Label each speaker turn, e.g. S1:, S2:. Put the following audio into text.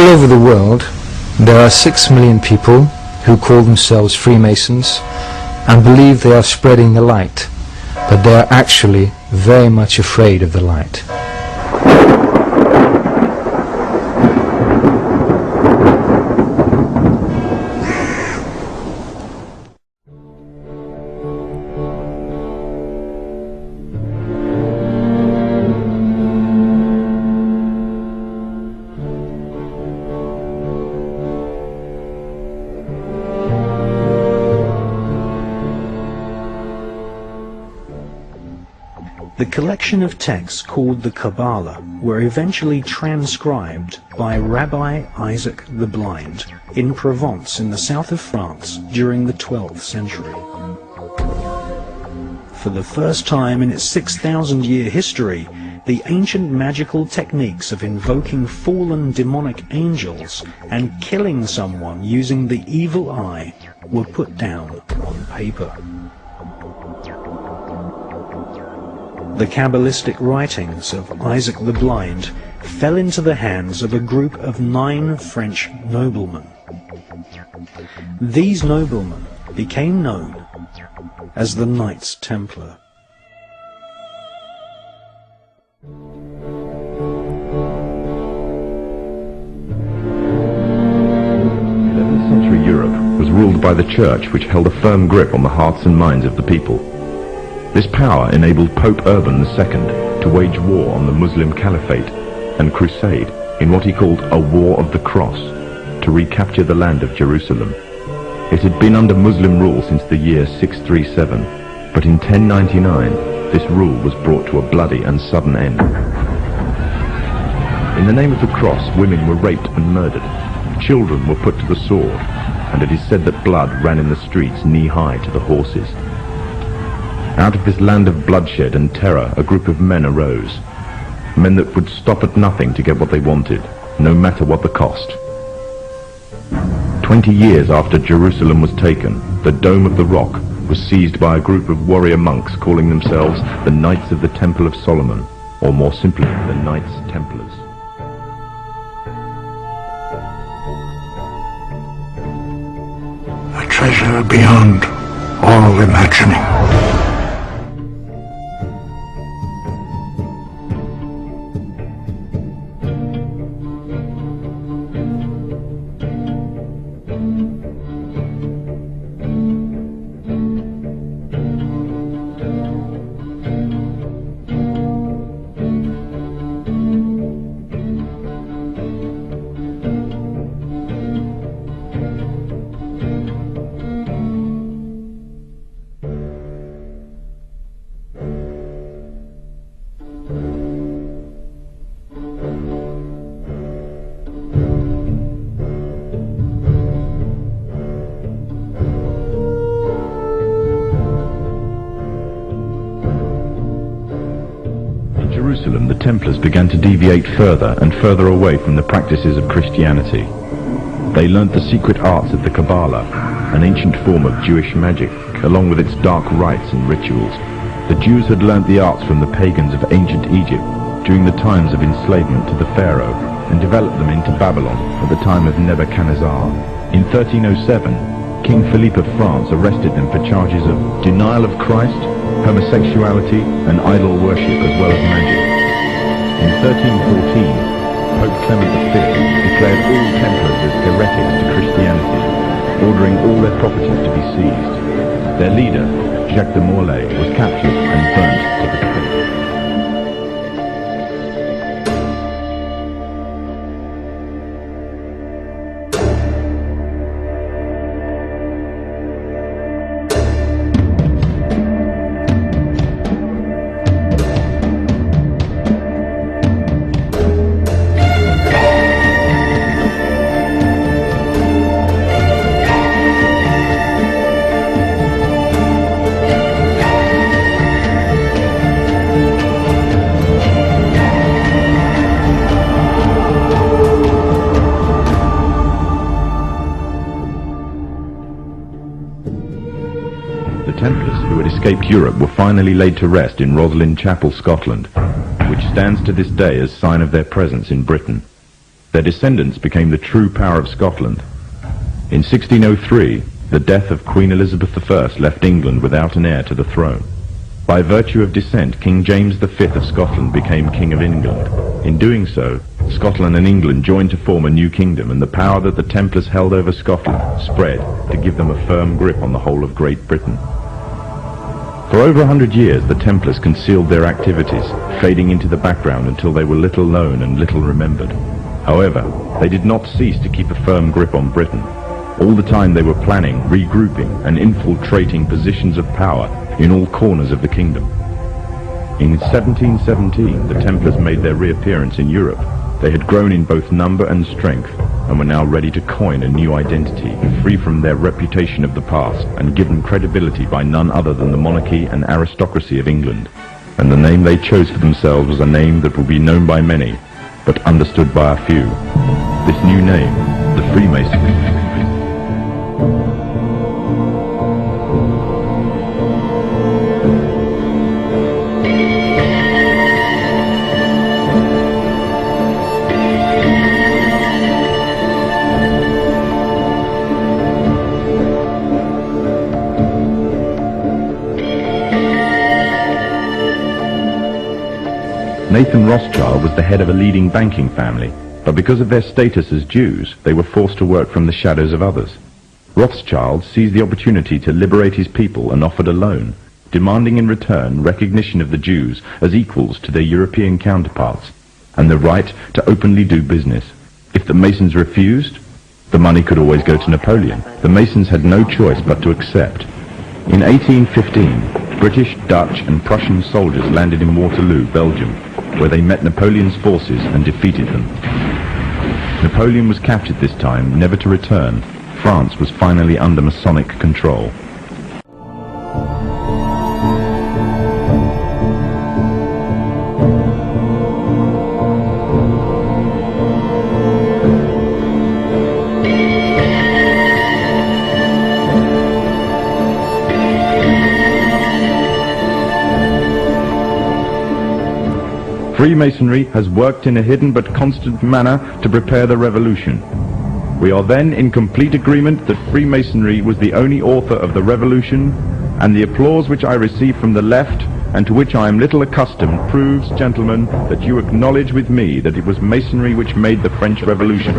S1: over the world, there are 6 million people who call themselves Freemasons and believe they are spreading the light, but they are actually very much afraid of the light.
S2: The collection of texts called the Kabbalah were eventually transcribed by Rabbi Isaac the Blind in Provence in the south of France during the 12th century. For the first time in its 6,000-year history, the ancient magical techniques of invoking fallen demonic angels and killing someone using the evil eye were put down on paper. The Kabbalistic writings of Isaac the Blind fell into the hands of a group of 9 French noblemen. These noblemen became known as the Knights Templar.
S3: Century Europe was ruled by the Church, which held a firm grip on the hearts and minds of the people. This power enabled Pope Urban II to wage war on the Muslim Caliphate and crusade in what he called a War of the Cross to recapture the land of Jerusalem. It had been under Muslim rule since the year 637, but in 1099 this rule was brought to a bloody and sudden end. In the name of the cross, women were raped and murdered, children were put to the sword, and it is said that blood ran in the streets knee-high to the horses. Out of this land of bloodshed and terror, a group of men arose. Men that would stop at nothing to get what they wanted, no matter what the cost. 20 years after Jerusalem was taken, the Dome of the Rock was seized by a group of warrior monks calling themselves the Knights of the Temple of Solomon, or more simply, the Knights Templars.
S4: A treasure beyond all imagining.
S3: Jerusalem, the Templars began to deviate further and further away from the practices of Christianity. They learnt the secret arts of the Kabbalah, an ancient form of Jewish magic, along with its dark rites and rituals. The Jews had learnt the arts from the pagans of ancient Egypt during the times of enslavement to the Pharaoh, and developed them into Babylon at the time of Nebuchadnezzar. In 1307, King Philippe of France arrested them for charges of denial of Christ, homosexuality, and idol worship, as well as magic. In 1314, Pope Clement V declared all Templars as heretics to Christianity, ordering all their properties to be seized. Their leader, Jacques de Morlaix, was captured and burnt to the stake. The Templars who had escaped Europe were finally laid to rest in Roslin Chapel, Scotland, which stands to this day as sign of their presence in Britain. Their descendants became the true power of Scotland. In 1603, the death of Queen Elizabeth I left England without an heir to the throne. By virtue of descent, King James V of Scotland became King of England. In doing so, Scotland and England joined to form a new kingdom, and the power that the Templars held over Scotland spread to give them a firm grip on the whole of Great Britain. For over 100 years, the Templars concealed their activities, fading into the background until they were little known and little remembered. However, they did not cease to keep a firm grip on Britain. All the time they were planning, regrouping, and infiltrating positions of power in all corners of the kingdom. In 1717, the Templars made their reappearance in Europe. They had grown in both number and strength, and were now ready to coin a new identity, free from their reputation of the past, and given credibility by none other than the monarchy and aristocracy of England. And the name they chose for themselves was a name that would be known by many, but understood by a few. This new name, the Freemasons. Nathan Rothschild was the head of a leading banking family, but because of their status as Jews, they were forced to work from the shadows of others. Rothschild seized the opportunity to liberate his people and offered a loan, demanding in return recognition of the Jews as equals to their European counterparts, and the right to openly do business. If the Masons refused, the money could always go to Napoleon. The Masons had no choice but to accept. In 1815, British, Dutch and Prussian soldiers landed in Waterloo, Belgium, where they met Napoleon's forces and defeated them. Napoleon was captured this time, never to return. France was finally under Masonic control. Freemasonry has worked in a hidden but constant manner to prepare the revolution. We are then in complete agreement that Freemasonry was the only author of the revolution, and the applause which I receive from the left, and to which I am little accustomed, proves, gentlemen, that you acknowledge with me that it was Masonry which made the French Revolution.